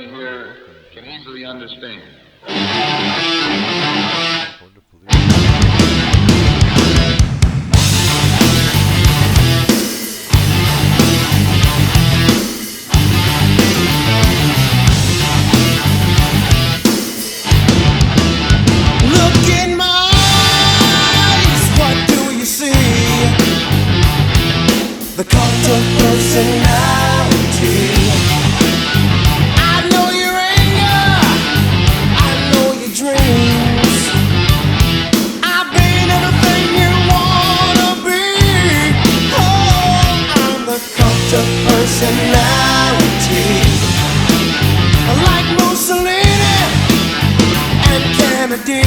everybody here can easily understand. Look in my eyes, what do you see? The cult of personality. I know your anger, I know your dreams. I've been everything you wanna be. Oh, I'm the cult of personality. Like Mussolini and Kennedy,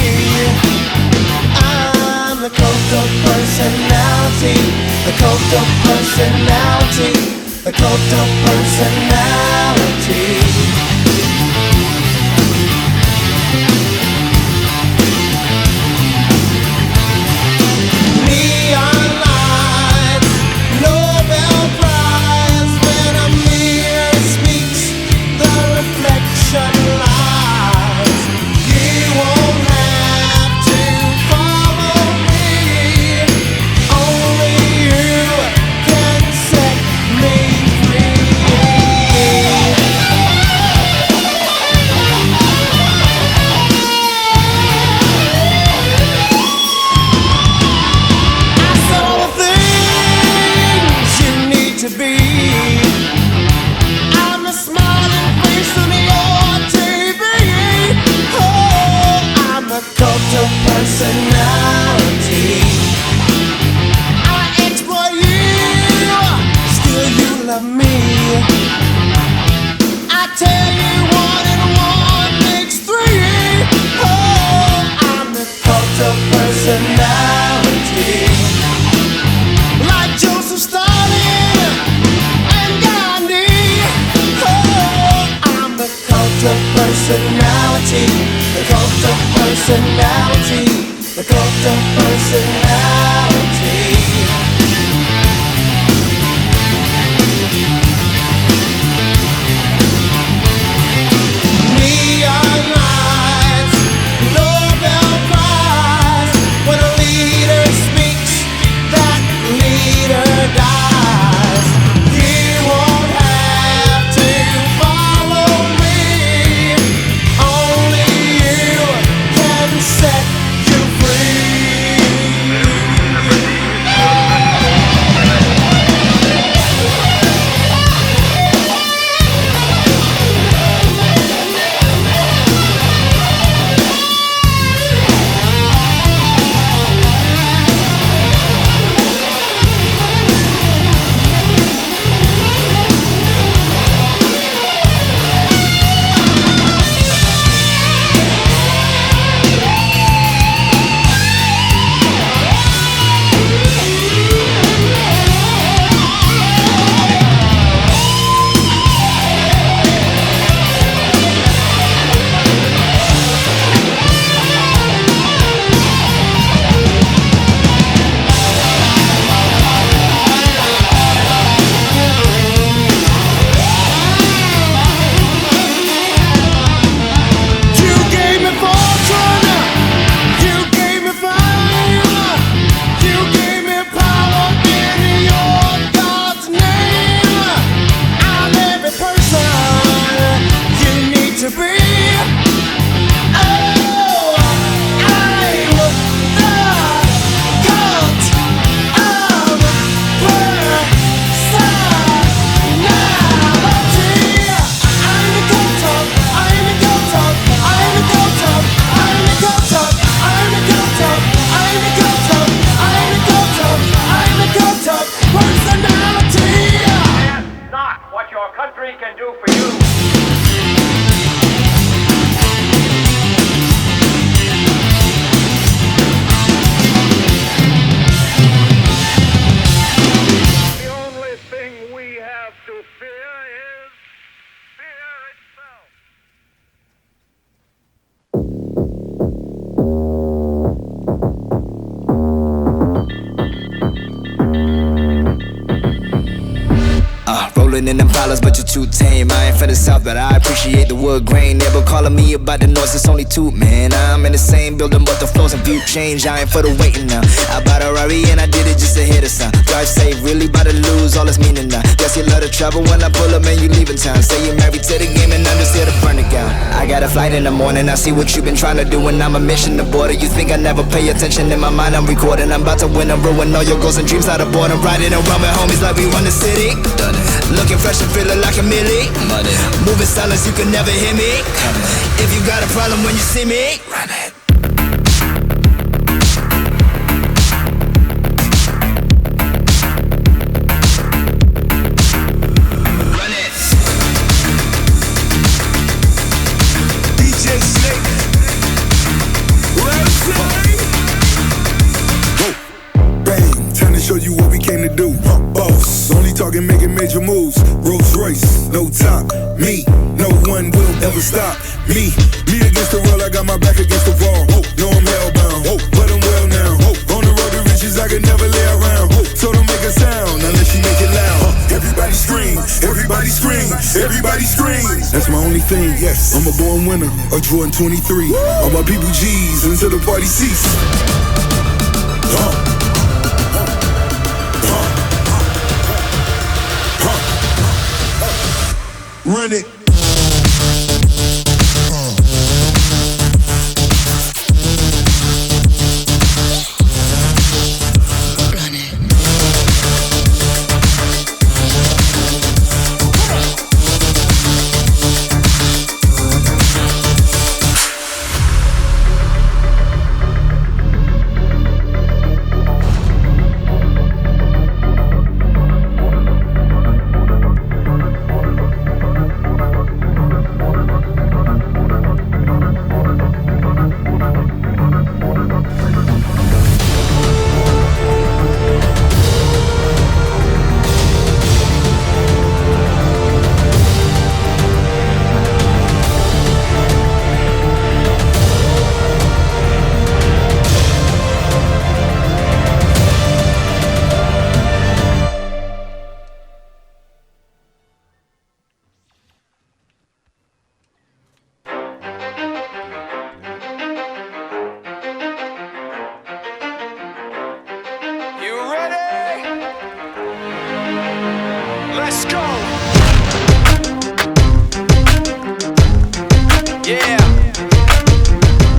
I'm the cult of personality, the cult of personality, the cult of personality. Neon lights, Nobel Prize. When a mirror speaks, the reflection lies. You won't have to follow me. Only you can set me free. I said all the things you need to be. I'm the smiling face on your TV. Oh, I'm the cult of personality. I exploit you, still you love me. I tell you 1 and 1 makes 3. Oh, I'm the cult of personality. Like Joseph Stalin and Gandhi. Oh, I'm the cult of personality, the cult of personality, the cult of personality. Neon lights, Nobel Prize. When a leader speaks, that leader dies. You won't have to follow me. Only you can set you free. rolling in them pilots, but you're too tame. I ain't from the south, but I appreciate the wood grain. Never calling me about the noise, it's only two, man. I'm in the same building, but the floors and view change. I ain't for the waiting now. I bought a Rari and I did it just to hit a sound. Drive safe, really about to lose all its meaning now. Guess you love to travel when I pull up and you leaving town. Say you're married to the game and I'm just here to burn it down. I got a flight in the morning, I see what you've been trying to do, and I'm a mission to border. You think I never pay attention? In my mind I'm recording. I'm about to win and ruin all your goals and dreams out of boredom. Riding around with homies like we run the city. Done it. Looking fresh and feeling like a millie. Money. Moving silence, you can never hear me. If you got a problem when you see me, run it. Show you what we came to do. Boss, only talking, making major moves. Rolls Royce, no top. Me, no one will ever stop me. Me against the world, I got my back against the wall. No, I'm hellbound, but I'm well now. On the road to riches, I can never lay around. So don't make a sound unless you make it loud. Everybody scream, everybody scream, everybody scream. That's my only thing. Yes, I'm a born winner, a Jordan 23. All my people G's until the party cease. Run it. Let's go. Yeah.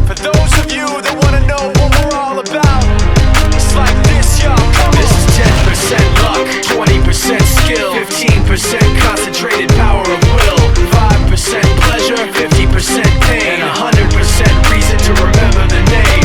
For those of you that want to know what we're all about, it's like this, y'all. Come on. This is 10% luck, 20% skill, 15% concentrated power of will, 5% pleasure, 50% pain, and 100% reason to remember the name.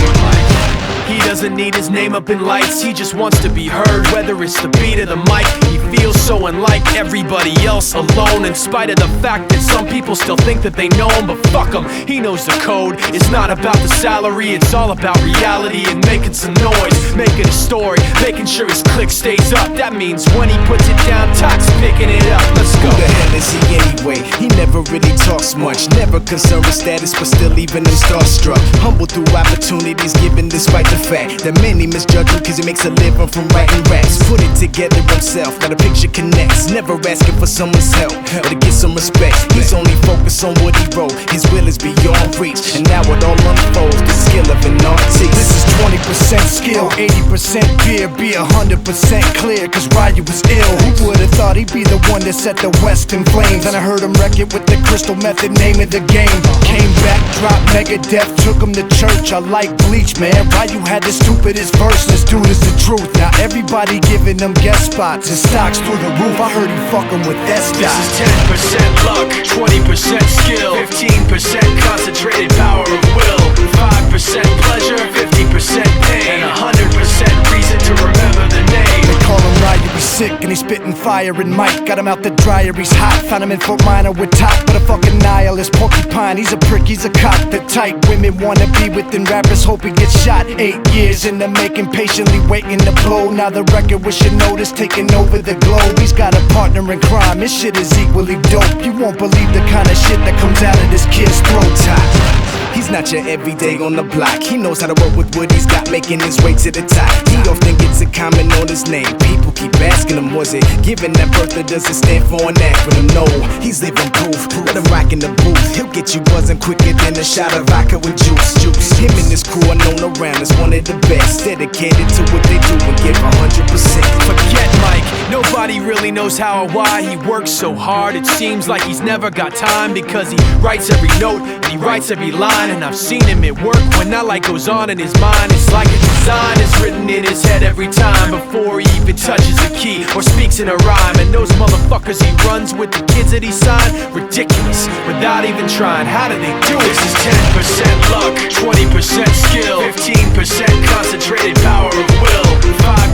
He doesn't need his name up in lights, he just wants to be heard, whether it's the beat of the mic. He feels so unlike everybody else, alone, in spite of the fact that some people still think that they know him. But fuck him, he knows the code. It's not about the salary, it's all about reality and making some noise, making a story, making sure his click stays up. That means when he puts it down, Tox picking it up. Let's go. Who the hell is he anyway? He never really talks much, never concerned with status, but still even him starstruck. Humble through opportunities given despite the fact that many misjudge him cause he makes a living from writing raps. Put it together himself, now the picture connects. Never asking for someone's help or to get some respect. He's only focused on what he wrote. His will is beyond reach, and now it all unfolds. The skill of an artist. This is 20% skill, 80% fear. Be 100% clear, cause Ryu was ill. Who would've thought he'd be the one that set the West in flames? And I heard him wreck it with the crystal method, name of the game. Came back, dropped Megadeth, took him to church. I like Bleach, man. Ryu had the stupidest verse. This dude is the truth. Now everybody giving them guest spots and stocks through the roof. I heard he fucking with that stock. This is 10% luck, 20% skill, 15% concentrated power of will, 5% pleasure, 50% pain, and 100% reason to remember the name. They call him Ryu, he's sick and he's spitting fire and Mike. Got him out the dryer, he's hot. Found him in Fort Minor with top, but a fucking nihilist porcupine. He's a prick, he's a cop. The type women wanna be within rappers, hope he gets shot. 8 years in the making, patiently waiting to blow. Now the record with your notice taking over the globe. He's got a partner in crime, his shit is equally dope. You won't believe the kind of shit that comes out of this kid's throat. He's not your everyday on the block. He knows how to work with what he's got, making his way to the top. He often gets a comment on his name. People keep asking him, was it given that birth or does it stand for an acronym? No, he's living proof. Let him rock in the booth. He'll get you buzzing quicker than a shot of vodka with juice. Him and his crew are known around as one of the best, dedicated to what they do and give 100%. Forget Mike, nobody really knows how or why he works so hard. It seems like he's never got time, because he writes every note and he writes every line. And I've seen him at work when that light goes on in his mind. It's like a design is written in his head every time, before he even touches a key or speaks in a rhyme. And those motherfuckers he runs with, the kids that he signed, ridiculous, without even trying. How do they do it? This is 10% luck, 20% skill, 15% concentrated power of will,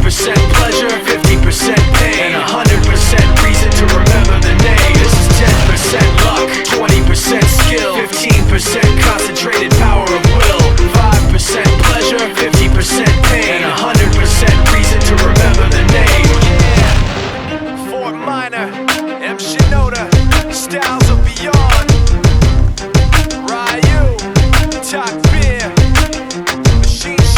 5% pleasure, 50% pain, and 100% reason to remember the name. This is 10% luck, 20% skill, 15% concentrated power of will, 5% pleasure, 50% pain, and 100% reason to remember the name. Yeah. Fort Minor, M. Shinoda, Styles of Beyond, Ryu, Talk Beer, Machine Shop.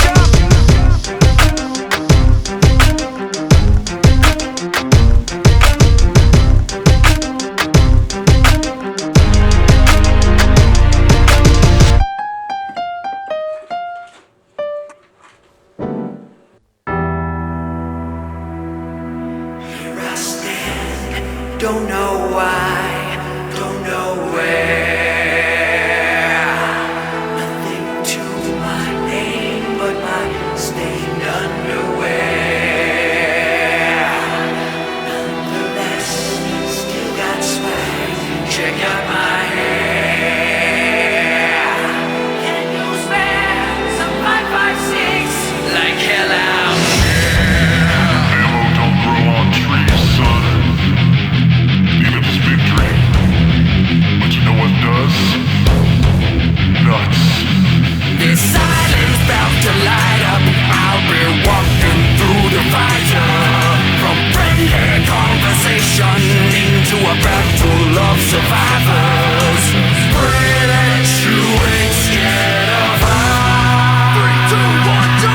Don't know why, don't know where. Nothing to my name but my stained underwear. Nonetheless, still got swag. Check out my hair. Can you spare some 556 like hell out there? Ammo don't grow on trees, son. Neither does victory. But you know what does? Nuts. This silence bout to light up. I'll be walking through the fire, from friendly conversation into a battle of survivors. Pray that you ain't scared of fire. 3, 2, 1, go!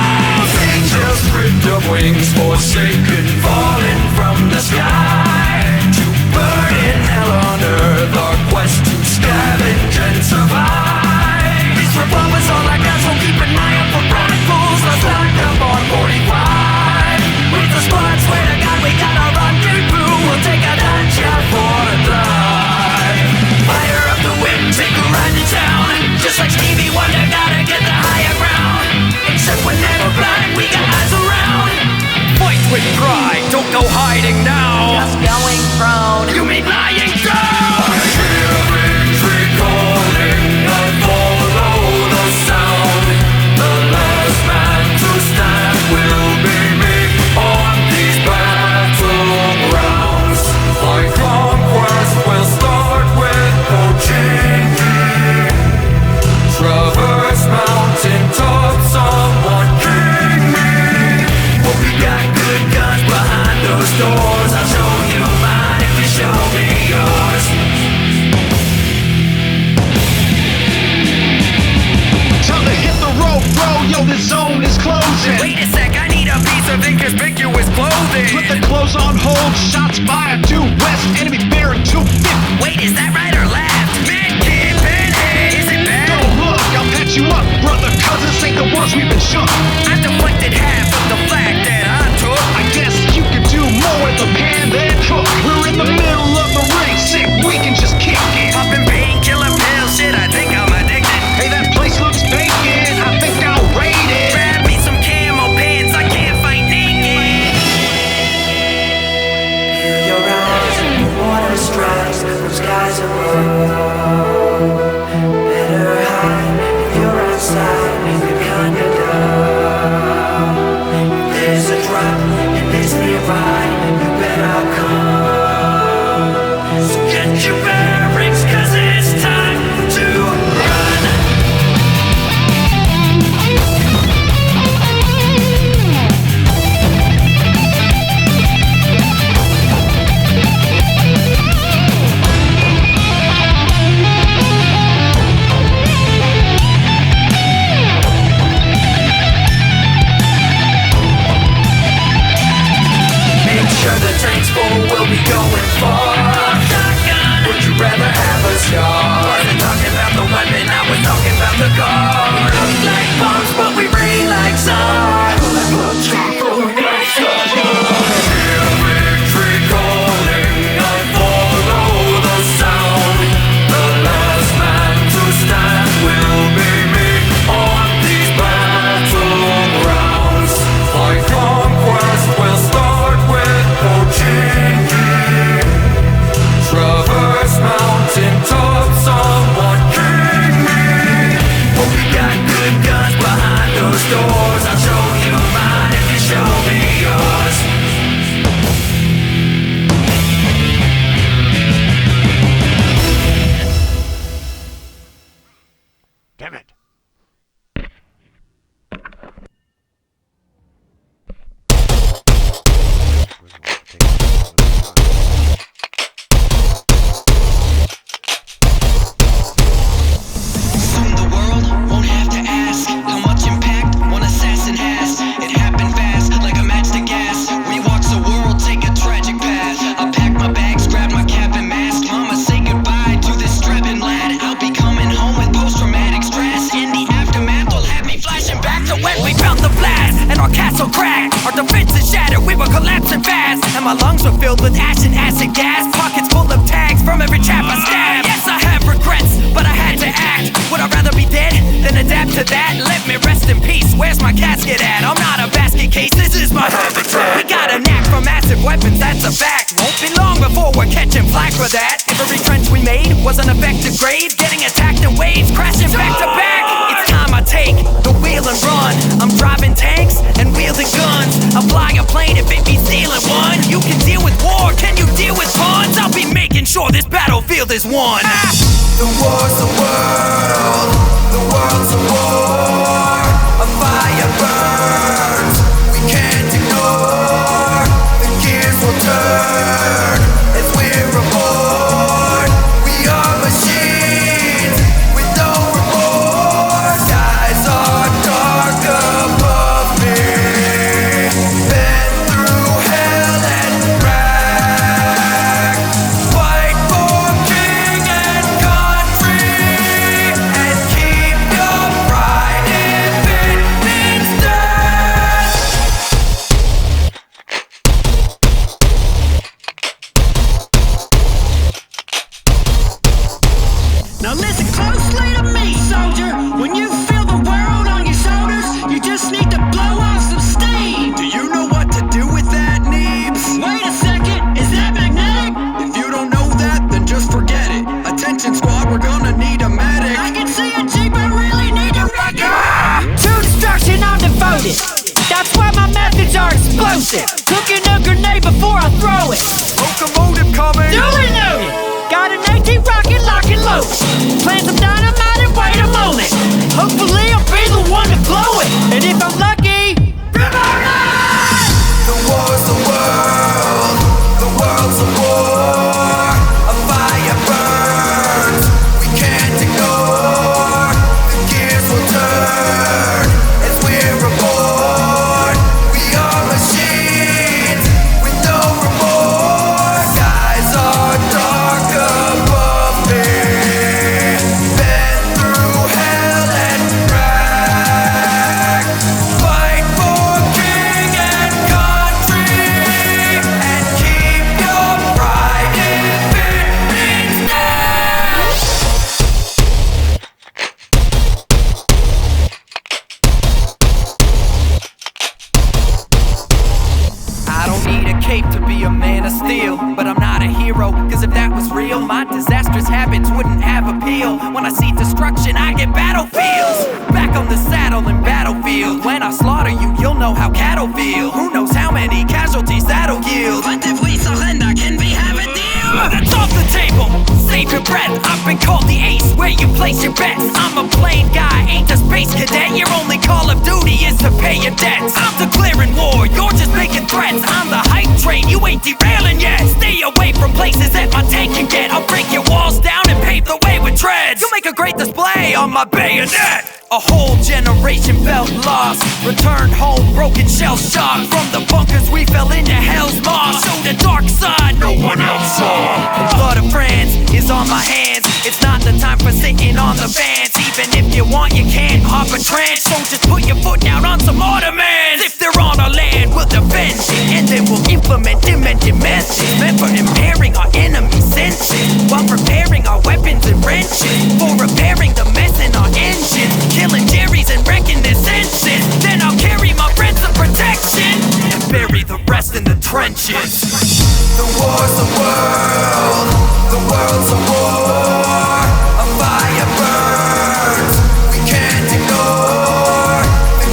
Angels stripped of wings, forsaken, falling from the sky, to burn in hell on earth, our quest to scavenge and survive. These revolvers all I got, so keep an eye out for radicals. Let's lock up on 45. With the squad, swear to God, we got a rendezvous. We'll take a nine shot for a drive. Fire up the wind, take a ride to town. Just like Stevie Wonder, gotta get the higher ground. Except we're never blind, we got eyes around. Fight with pride, don't go hiding now. Just going prone. You mean lying down? I hear victory calling, I follow the sound. The last man to stand will be me on these battlegrounds. My conquest will start with Ojingi. Traverse mountain tops, someone king me. Well, we got good guns behind those doors. I'll show you mine if you show me yours. Time to hit the road, bro. Yo, the zone is closing. Wait a sec, I need a piece of inconspicuous clothing. Put the clothes on hold. Shots fired due west. Enemy bearing 250. Wait, is that right or left? Man, camping, hey, is it bad? Don't look, I'll patch you up, brother. Cause this ain't the worst, we've been shook. I deflected half of the flag that I took. I guess you could do more with the pan than cook. We're in the middle of the ring, sick, we can just kick it. Popping painkiller pills, shit, I think I'm addicted. Hey, that place looks vacant, I think I'll raid it. Grab me some camo pants, I can't fight naked. Feel your eyes in the water. those doors. I'll show you mine if you show me yours. Damn it. Soon the world won't have to ask how much impact one assassin has. It happened fast, like a match to gas. We watch the world take a tragic path. I pack my bags, grab my cap and mask. Mama, say goodbye to this strapping lad. I'll be coming home with post-traumatic stress. In the aftermath, will have me flashing back to when we felt the blast and our castle cracked. Our defenses shattered, we were collapsing fast, and my lungs were filled with ash and acid gas. Pockets full of tags from every trap I stabbed. Yes, I have regrets, but I had to act. Would I rather be dead than adapt to that? Let me rest in peace, where's my casket at? I'm not a basket case, this is my habitat. We got a knack for massive weapons, that's a fact. Won't be long before we're catching flack for that. Every trench we made was an effective grave. Getting attacked in waves, crashing back to back. It's time I take the wheel and run. I'm driving tanks and wielding guns. I fly a plane if it be stealing one. You can deal with war, can you deal with puns? I'll be making sure this battlefield is won. The war's a world, the world's a war. A fire burns, we can't ignore. The gears will turn as we're aboard. We are machines with no remorse. Skies are dark above me. Been through hell and back. Fight for king and country, and keep your pride if it means death. Now listen closely to me, soldier. When you feel the world on your shoulders, you just need to blow off some steam. Do you know what to do with that, Neebs? Wait a second, is that magnetic? If you don't know that, then just forget it. Attention squad, we're gonna need a medic. I can see a Jeep, I really need to wreck it. To destruction, I'm devoted. That's why my methods are explosive. Cooking a grenade before I throw it. Locomotive coming. Duly noted. Got an 18 rocket lock and load. Plant some dynamite and wait a moment. Hopefully I'll be the one to blow it. And if I'm lucky, The war's a world, the world's a war. A fire burns, we can't ignore. The gears will turn as we're aboard. We are machines with no remorse. Skies are dark above me. Been through hell and back. Fight for king and country, and keep your pride if it means death. I don't need a cape to be a man of steel, but I'm not a hero, cause if that was real, my disastrous habits wouldn't have appeal. When I see destruction, I get battlefields. Back on the saddle in battlefield. When I slaughter you, you'll know how cattle feel. Who knows how many casualties that'll yield. But if we surrender, can we have a deal? That's off the table, save your breath. I've been called the ace, where you place your bets. I'm a plain guy, ain't a space cadet. Your only call of duty is to pay your debts. I'm declaring war, you're just making threats. I'm the hype train, you ain't derailing yet. Stay away from places that my tank can get. I'll break your walls down and pave the way with treads. You'll make a great display on my bayonet. A whole generation felt lost, returned home broken, shell shocked. From the bunkers we fell into hell's maw. Show the dark side no one else saw. Blood of friends is on my hands. It's not the time for sitting on the fans. Even if you want, you can't hop a trance. So just put your foot down on some Ottomans. If they're on our land, we'll defend it, and then we'll implement demented methods meant for impairing our enemy's senses, while preparing our weapons and wrenches for repairing the mess in our engines. Killing Jerry's and wrecking their senses. Then I'll carry my friends to protection and bury the rest in the trenches. The war's a world, the world's a war. A fire burns, we can't ignore. The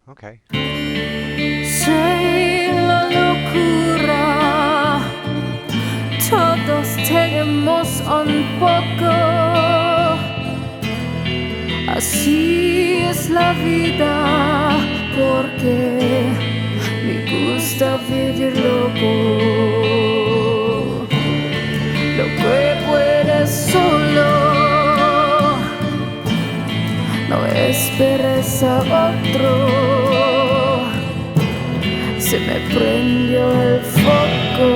Okay. Sé la locura, todos tenemos un poco. Así es la vida, porque me gusta vivir loco. Lo que puedes solo, no esperes a otro. Se me prendió el foco.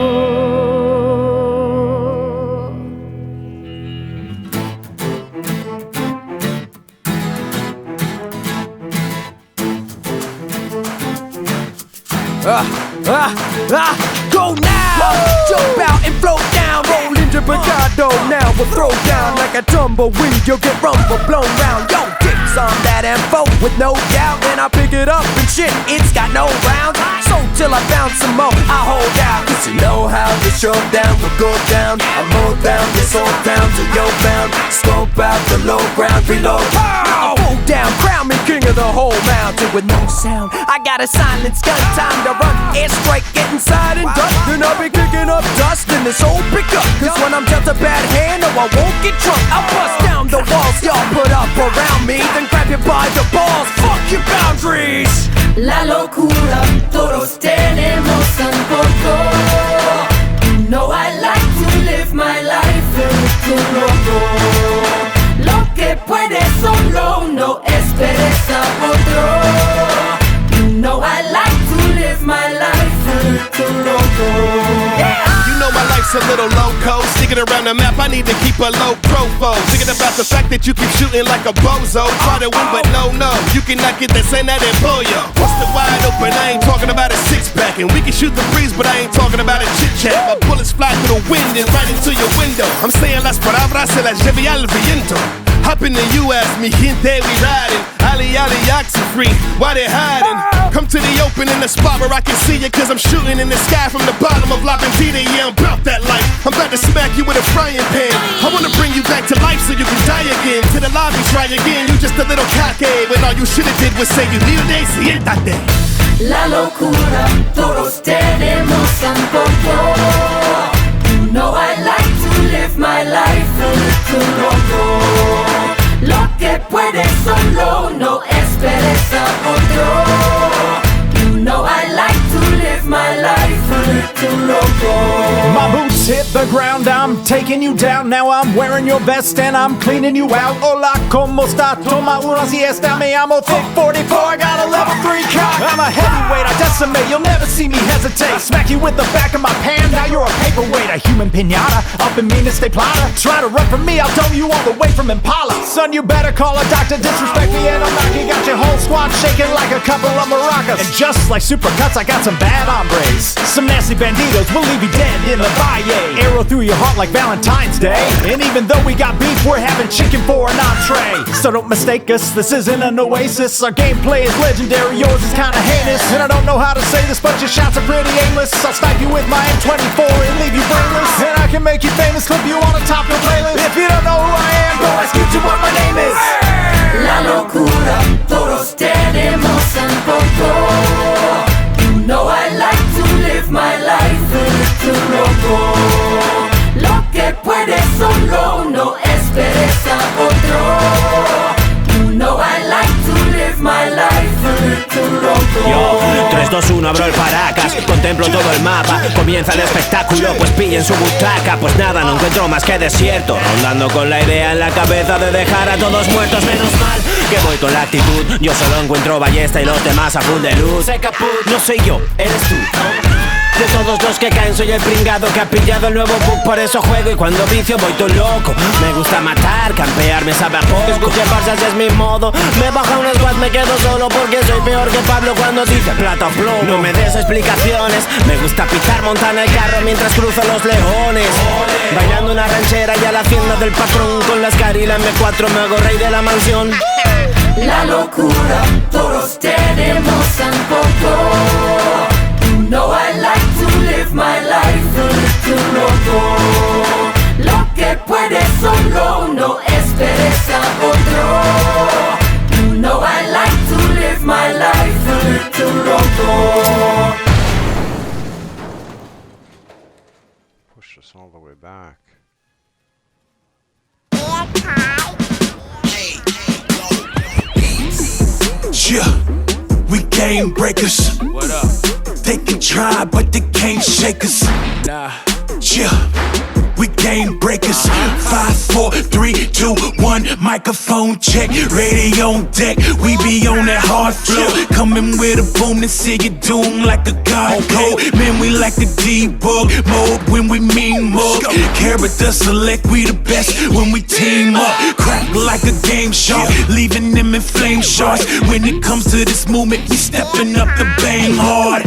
Go now! Jump out and float down, roll into Picado. Now we'll throw down like a tumbleweed. You'll get rumble blown round. Yo, dicks on that info with no doubt. And I pick it up and shit, it's got no rounds. So till I found some more, I hold out. Cause you know how the showdown will go down. I mow down this old town to yo bound. Scope out the low ground below. I'll go down, crown me king of the whole mountain with no sound. I got a silence gun, time to run. Airstrike, get inside and duck. Then I'll be kicking up dust in this old pickup. Cause when I'm dealt a bad hand, no, I won't get drunk. I'll bust down the walls y'all put up around me. Then grab you by the balls, fuck your boundaries. La locura, todos tenemos un poco. You know I like to live my life a little loco. Lo que puedes solo, no esperes a otro. You know I like to live my life a little loco. You know my life's a little loco. Sticking around the map, I need to keep a low profile. Thinking about the fact that you keep shooting like a bozo. Try to win, but no, you cannot get that same that pollo. What's the wide open? I ain't talking about a six-pack. And we can shoot the breeze, but I ain't talking about a chit-chat. My bullets fly through the wind and right into your window. I'm saying las palabras, se las lleve al viento. Hop in the US, mi gente, we riding. Ali, oxy free, why they hiding? Come to the open in the spot where I can see you. Cause I'm shooting in the sky from the bottom of La Vendita. Yeah, I'm about that life. I'm about to smack you with a frying pan. I wanna bring you back to life so you can die again. To the lobby, try again, you just a little cocky. When all you should've did was say you need a siéntate. La locura, todos tenemos un poco. You know I like to live my life a little loco. Lo que puedes solo, no esperes a otro. You know I like to live my life a little loco. My boots hit the ground, I'm taking you down. Now I'm wearing your vest and I'm cleaning you out. Hola, como esta? Toma una siesta. Me amo thick 44, I got a level 3 cock. I'm a heavyweight, I decimate, you'll never see me hesitate. Smack you with the back of my pan, now you're a paperweight. A human pinata, up in Minas de Plata. Try to run from me, I'll tow you all the way from Impala. Son, you better call a doctor, disrespect me and I'm knocking. Got your whole squad shaking like a couple of maracas. And just like supercuts, I got some bad hombres. Some nasty banditos will leave you dead in the valle. Arrow through your heart like Valentine's Day. And even though we got beef, we're having chicken for an entree. So don't mistake us, this isn't an oasis. Our gameplay is legendary, yours is kinda heinous. And I don't know how to say this, but your shots are pretty aimless. I'll snipe you with my M24 and leave you brainless. And I can make you famous, clip you on the top of the playlist. If you don't know who I am, go ask YouTube what my name is. La locura, todos tenemos un poco. You know I like to live my life a little loco. Lo que puedes solo, no esperes a otro. You know I like to live my life a little loco. Yo, 3, 2, 1, abro el paracas, contemplo todo el mapa. Comienza el espectáculo, pues pillen su butaca. Pues nada, no encuentro más que desierto, rondando con la idea en la cabeza de dejar a todos muertos. Menos mal que voy con la actitud, yo solo encuentro ballesta y los demás a full de luz. No soy yo, eres tú. De todos los que caen soy el pringado que ha pillado el nuevo bug, por eso juego y cuando vicio voy todo loco. Me gusta matar, campear, me sabe a poco. Escuché farsas, es mi modo. Me baja un squad, me quedo solo porque soy peor que Pablo cuando dice plata o plomo. No me des explicaciones, me gusta pitar, montar en el carro mientras cruzo los leones. Bailando una ranchera y a la hacienda del patrón. Con la Scar y la M4 me hago rey de la mansión. La locura, todos tenemos un poco. You know I like to live my life a little loco. Lo que puedes solo, no esperes a otro. You know I like to live my life a little loco. we're back. Yeah, we game breakers. What up? They can try, but they can't shake us. Nah. Yeah, we game breakers. 5, 4, 3, 2, 1. Microphone check, radio on deck. We be on that hard flow. Coming with a boom to see you doom like a god code. Man, we like a debug mode when we mean mug. Character select, we the best when we team up. Crack like a game shark, leaving them in flame sharks. When it comes to this movement, we stepping up to bang hard.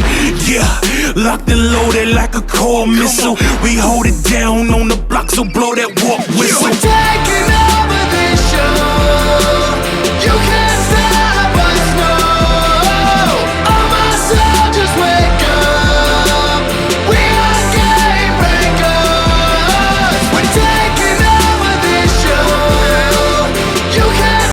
Yeah, locked and loaded like a core missile. We hold it down on the block, so blow that walk whistle. We're taking over this show.